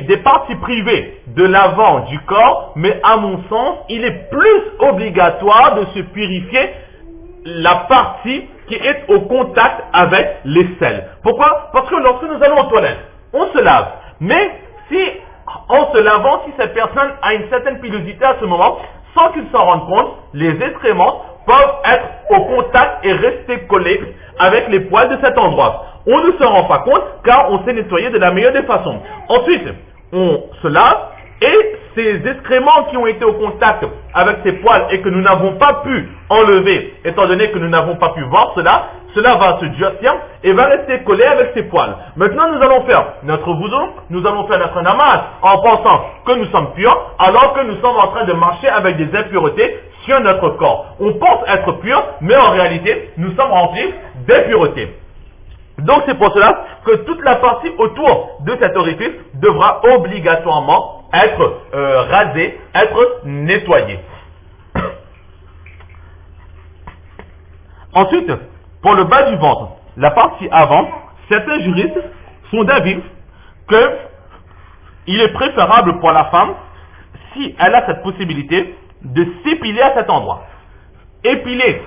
des parties privées de l'avant du corps, mais à mon sens, il est plus obligatoire de se purifier la partie qui est au contact avec les selles. Pourquoi? Parce que lorsque nous allons aux toilettes, on se lave. Mais si, en se lavant, si cette personne a une certaine pilosité à ce moment, sans qu'il s'en rende compte, les excréments peuvent être au contact et rester collés avec les poils de cet endroit. On ne se rend pas compte car on s'est nettoyé de la meilleure des façons. Ensuite, on se lave et ces excréments qui ont été au contact avec ces poils et que nous n'avons pas pu enlever, étant donné que nous n'avons pas pu voir cela va se durcir et va rester collé avec ces poils. Maintenant, nous allons faire notre wudu, nous allons faire notre namaz en pensant que nous sommes purs, alors que nous sommes en train de marcher avec des impuretés sur notre corps. On pense être purs, mais en réalité, nous sommes remplis d'impuretés. Donc c'est pour cela que toute la partie autour de cet orifice devra obligatoirement être rasée, être nettoyée. Ensuite, pour le bas du ventre, la partie avant, certains juristes sont d'avis qu'il est préférable pour la femme, si elle a cette possibilité, de s'épiler à cet endroit. Épiler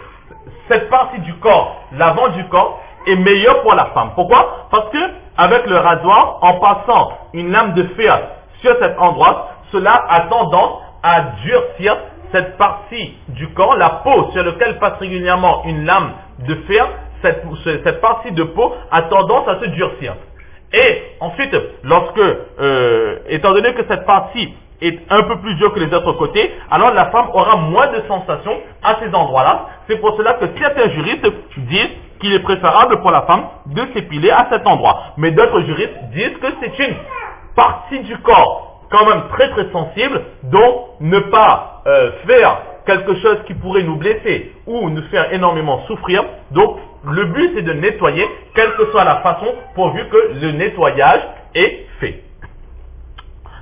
cette partie du corps, l'avant du corps, est meilleur pour la femme. Pourquoi? Parce que avec le rasoir, en passant une lame de fer sur cet endroit, cela a tendance à durcir cette partie du corps, la peau sur laquelle passe régulièrement une lame de fer, cette partie de peau a tendance à se durcir. Et ensuite, lorsque, étant donné que cette partie est un peu plus dure que les autres côtés, alors la femme aura moins de sensations à ces endroits-là. C'est pour cela que certains juristes disent qu'il est préférable pour la femme de s'épiler à cet endroit. Mais d'autres juristes disent que c'est une partie du corps quand même très très sensible, donc ne pas faire quelque chose qui pourrait nous blesser ou nous faire énormément souffrir. Donc le but c'est de nettoyer, quelle que soit la façon, pourvu que le nettoyage est fait.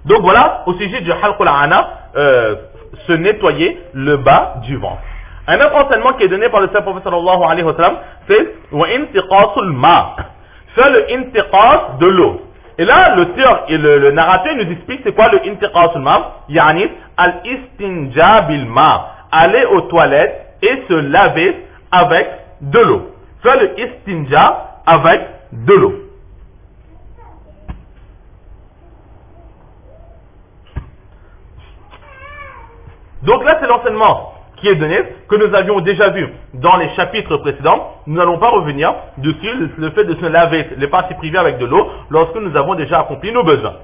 Donc voilà, au sujet du halq al-ana, se nettoyer le bas du ventre. Un autre enseignement qui est donné par le Saint-Prophète sallallahu alayhi wa sallam, c'est wa intiqasul ma, faire le intiqas de l'eau. Et là, l'auteur et le narrateur nous explique c'est quoi le intiqasul ma, yani al-istinja bil ma, aller aux toilettes et se laver avec de l'eau. Faire le istinja avec de l'eau. Donc là, c'est l'enseignement qui est donné, que nous avions déjà vu dans les chapitres précédents. Nous n'allons pas revenir dessus, le fait de se laver les parties privées avec de l'eau, lorsque nous avons déjà accompli nos besoins.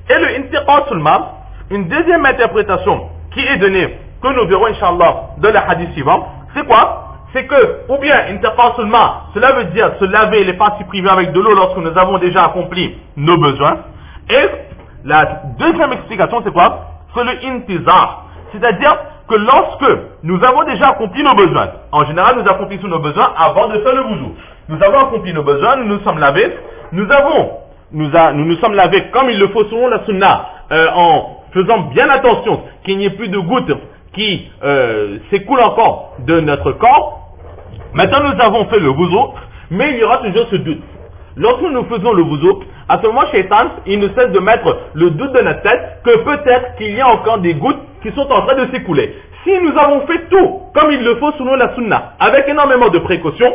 Et le intiqasul ma, une deuxième interprétation qui est donnée, que nous verrons Inch'Allah dans le hadith suivant, c'est quoi? C'est que, ou bien intiqasul ma, cela veut dire se laver les parties privées avec de l'eau lorsque nous avons déjà accompli nos besoins. Et la deuxième explication, c'est quoi? C'est le intizar. C'est-à-dire que lorsque nous avons déjà accompli nos besoins, en général nous accomplissons nos besoins avant de faire le wudu. Nous avons accompli nos besoins, nous nous sommes lavés, nous nous sommes lavés comme il le faut selon la sunna, en faisant bien attention qu'il n'y ait plus de gouttes qui s'écoulent encore de notre corps. Maintenant nous avons fait le wudu, mais il y aura toujours ce doute. Lorsque nous faisons le wudu, à ce moment, Shaitan, il ne cesse de mettre le doute dans notre tête que peut-être qu'il y a encore des gouttes qui sont en train de s'écouler. Si nous avons fait tout comme il le faut selon la sunna, avec énormément de précautions,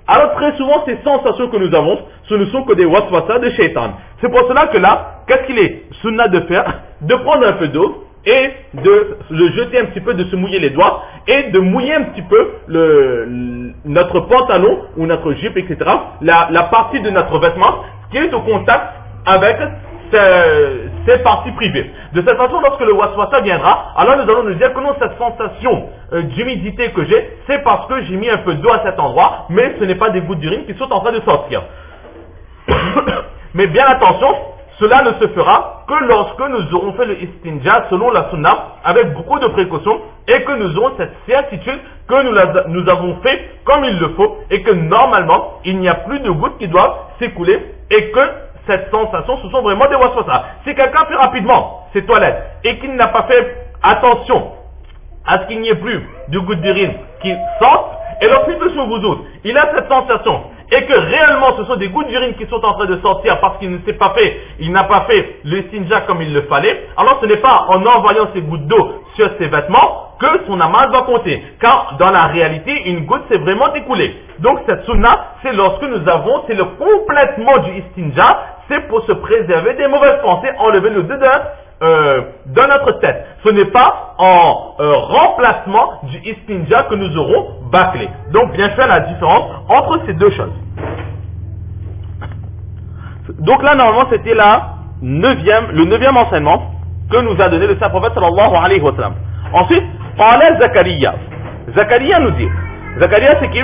alors très souvent ces sensations que nous avons, ce ne sont que des waswasa de Shaitan. C'est pour cela que là, qu'est-ce qu'il est sunna de faire? De prendre un peu d'eau et de le jeter un petit peu, de se mouiller les doigts et de mouiller un petit peu notre pantalon ou notre jupe, etc. La partie de notre vêtement qui est au contact avec ces parties privées. De cette façon, lorsque le waswasa viendra, alors nous allons nous dire que non, cette sensation d'humidité que j'ai, c'est parce que j'ai mis un peu d'eau à cet endroit, mais ce n'est pas des gouttes d'urine qui sont en train de sortir. Mais bien attention, cela ne se fera que lorsque nous aurons fait le istinja selon la sunna, avec beaucoup de précautions, et que nous aurons cette certitude que nous avons fait comme il le faut, et que normalement, il n'y a plus de gouttes qui doivent s'écouler, et que cette sensation, ce sont vraiment des waswasa. Si quelqu'un fait rapidement ses toilettes, et qu'il n'a pas fait attention à ce qu'il n'y ait plus de gouttes d'urine qui sortent, et lorsqu'il fait son wudu, il a cette sensation, et que réellement ce sont des gouttes d'urine qui sont en train de sortir parce qu'il n'a pas fait le istinja comme il le fallait, alors ce n'est pas en envoyant ces gouttes d'eau sur ses vêtements que son amas va compter. Car dans la réalité, une goutte s'est vraiment écoulée. Donc cette sunna, c'est lorsque c'est le complètement du istinja, c'est pour se préserver des mauvaises pensées, enlever le dedans dans notre tête. Ce n'est pas en remplacement du istinja que nous aurons bâclé. Donc bien faire la différence entre ces deux choses. Donc là normalement c'était le neuvième enseignement que nous a donné le Saint-Prophète sallallahu alayhi wa sallam. Ensuite, qala Zakaria. Zakaria nous dit, Zakaria c'est qui?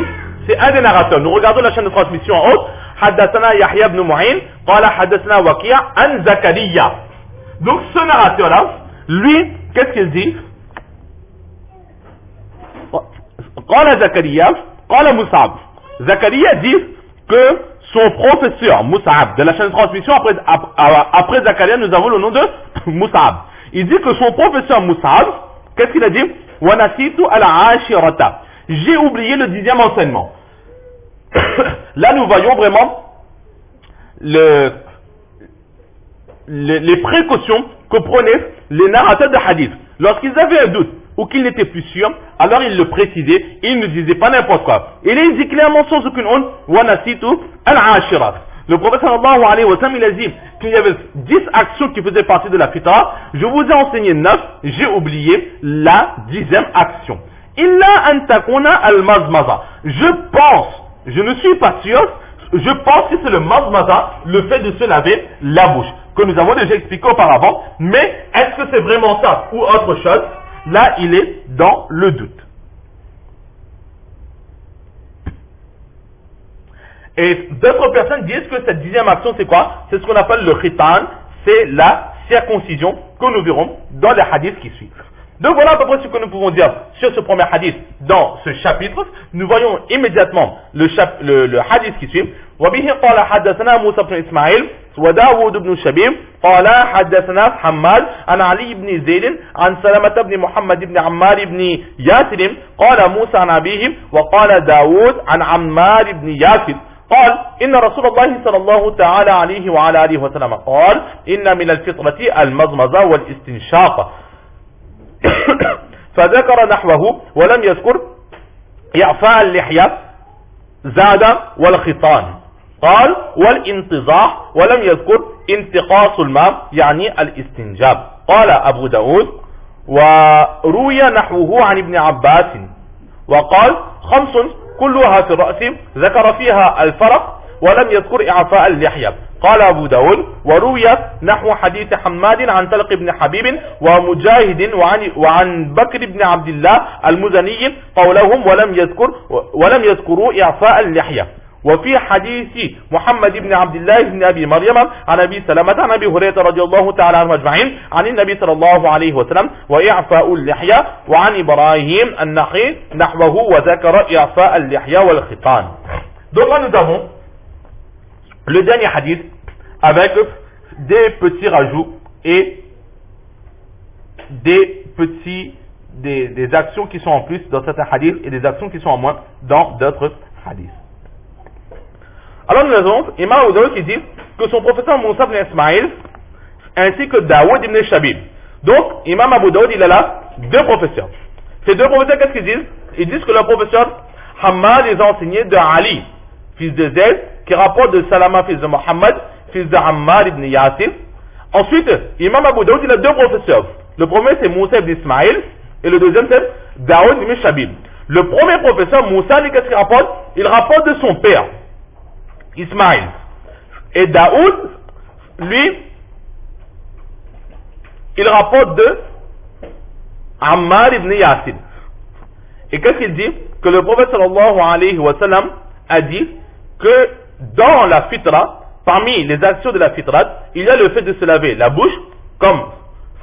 C'est un des narrateurs. Nous regardons la chaîne de transmission en haut. Haddathana Yahya ibn Mu'in, qala haddathana Waqi' an Zakaria. Donc ce narrateur-là, lui, qu'est-ce qu'il dit? Qala Zakaria, qala Mus'ab. Zakaria dit que son professeur, Mus'ab, de la chaîne de transmission, après Zakaria, nous avons le nom de Mus'ab. Il dit que son professeur Mus'ab, qu'est-ce qu'il a dit? Wa nasitu al-ashirata. J'ai oublié le 10e enseignement. Là, nous voyons vraiment les précautions que prenaient les narrateurs de hadith. Lorsqu'ils avaient un doute ou qu'ils n'étaient plus sûrs, alors ils le précisaient, ils ne disaient pas n'importe quoi. Et là, il dit clairement sans aucune honte, wa nasitu al-ashirat. Le prophète sallallahu alayhi wa sallam, il a dit qu'il y avait 10 actions qui faisaient partie de la fitra. Je vous ai enseigné 9, j'ai oublié la 10e action. Illa an takuna al-mazmaza. Je ne suis pas sûr, je pense que c'est le mazmaza, le fait de se laver la bouche, que nous avons déjà expliqué auparavant, mais est-ce que c'est vraiment ça ou autre chose? Là, il est dans le doute. Et d'autres personnes disent que cette 10e action, c'est quoi? C'est ce qu'on appelle le khitan, c'est la circoncision que nous verrons dans les hadiths qui suivent. Donc voilà à peu près ce que nous pouvons dire sur ce premier hadith dans ce chapitre. Nous voyons immédiatement le hadith qui suit. وبه قال حدثنا موسى بن إسماعيل وداود بن شبيب قال حدثنا حماد عن علي بن زيد عن سلمة بن محمد بن عمار بن ياسر قال موسى عن أبيه وقال داود عن عمار بن ياسر قال إن رسول الله صلى الله تعالى عليه وعلى آله وسلم قال إن من الفطرة المضمضة والاستنشاق فذكر نحوه ولم يذكر إعفاء اللحية زاد والخطان قال والانتضاح ولم يذكر انتقاص الماء يعني الاستنجاب. قال أبو داود وروي نحوه عن ابن عباس وقال 5 كلها في الرأس ذكر فيها الفرق ولم يذكر إعفاء اللحية. قال أبو داود وروي نحو حديث حماد عن طلق بن حبيب ومجاهد وعن بكر بن عبد الله المزني قولهم ولم يذكروا إعفاء اللحية. وفي حديث محمد بن عبد الله بن أبي مريم عن أبي سلمة عن أبي هريرة رضي الله تعالى عنه أجمعين عن النبي صلى الله عليه وسلم وإعفاء اللحية وعن إبراهيم النخعي نحوه وذكر إعفاء اللحية والختان. Donc là nous avons le dernier hadith avec des petits rajouts et des actions qui sont en plus dans certains hadiths et des actions qui sont en moins dans d'autres hadiths. Alors nous avons Imam Abu Dawud qui dit que son professeur Moussa ibn Ismaïl ainsi que Daoud ibn Shabib. Donc Imam Abu Dawud il a là 2 professeurs. Ces 2 professeurs qu'est-ce qu'ils disent? Ils disent que le professeur Hammad les a enseignés de Ali, fils de Zayd, qui rapporte de Salama, fils de Muhammad, fils de Ammar ibn Yasir. Ensuite, Imam Abu Dawud il a 2 professeurs. Le premier c'est Moussa ibn Ismaïl et le deuxième c'est Daoud ibn Shabib. Le premier professeur Moussa, lui, qu'est-ce qu'il rapporte? Il rapporte de son père Ismaïl. Et Daoud, lui, il rapporte de Ammar ibn Yasir. Et qu'est-ce qu'il dit? Que le prophète sallallahu alayhi wa sallam a dit que dans la fitra, parmi les actions de la fitra, il y a le fait de se laver la bouche, comme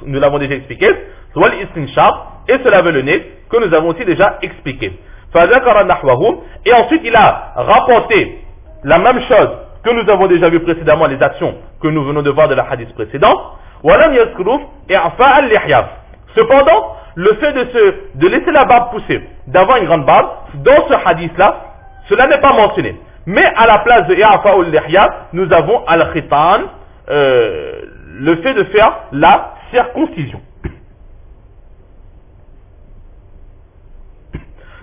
nous l'avons déjà expliqué, soit l'istinshaq, et se laver le nez, que nous avons aussi déjà expliqué. Et ensuite il a rapporté la même chose que nous avons déjà vu précédemment, les actions que nous venons de voir de la hadith précédente. Cependant, le fait de laisser la barbe pousser, d'avoir une grande barbe, dans ce hadith-là, cela n'est pas mentionné. Mais à la place de i'afa ou lihya, nous avons al-khitan, le fait de faire la circoncision.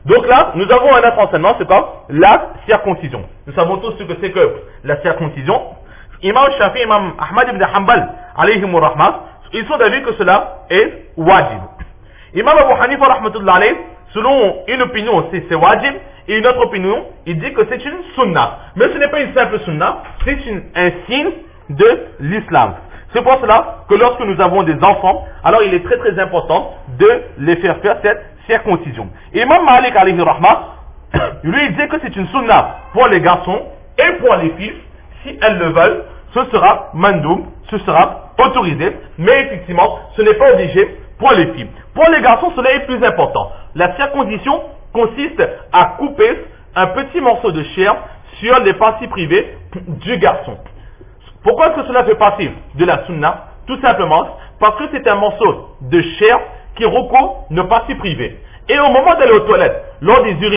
Donc là, nous avons un autre enseignement, c'est quoi? La circoncision. Nous savons tous ce que c'est que la circoncision. Imam Shafi, Imam Ahmad ibn Hanbal, alayhim rahmah, ils sont d'avis que cela est wajib. Imam Abu Hanifa, rahmatullah alayh, selon une opinion, c'est wajib, et une autre opinion, il dit que c'est une sunnah. Mais ce n'est pas une simple sunnah, c'est un signe de l'islam. C'est pour cela que lorsque nous avons des enfants, alors il est très très important de les faire cette circoncision. Imam Malik alayhi rahmah, lui il dit que c'est une sunnah pour les garçons et pour les filles. Si elles le veulent, ce sera mandoum, ce sera autorisé, mais effectivement, ce n'est pas obligé pour les filles. Pour les garçons, cela est plus important. La circoncision consiste à couper un petit morceau de chair sur les parties privées du garçon. Pourquoi est-ce que cela fait partie de la sunna? Tout simplement parce que c'est un morceau de chair qui recouvre nos parties privées. Et au moment d'aller aux toilettes, lors des urines,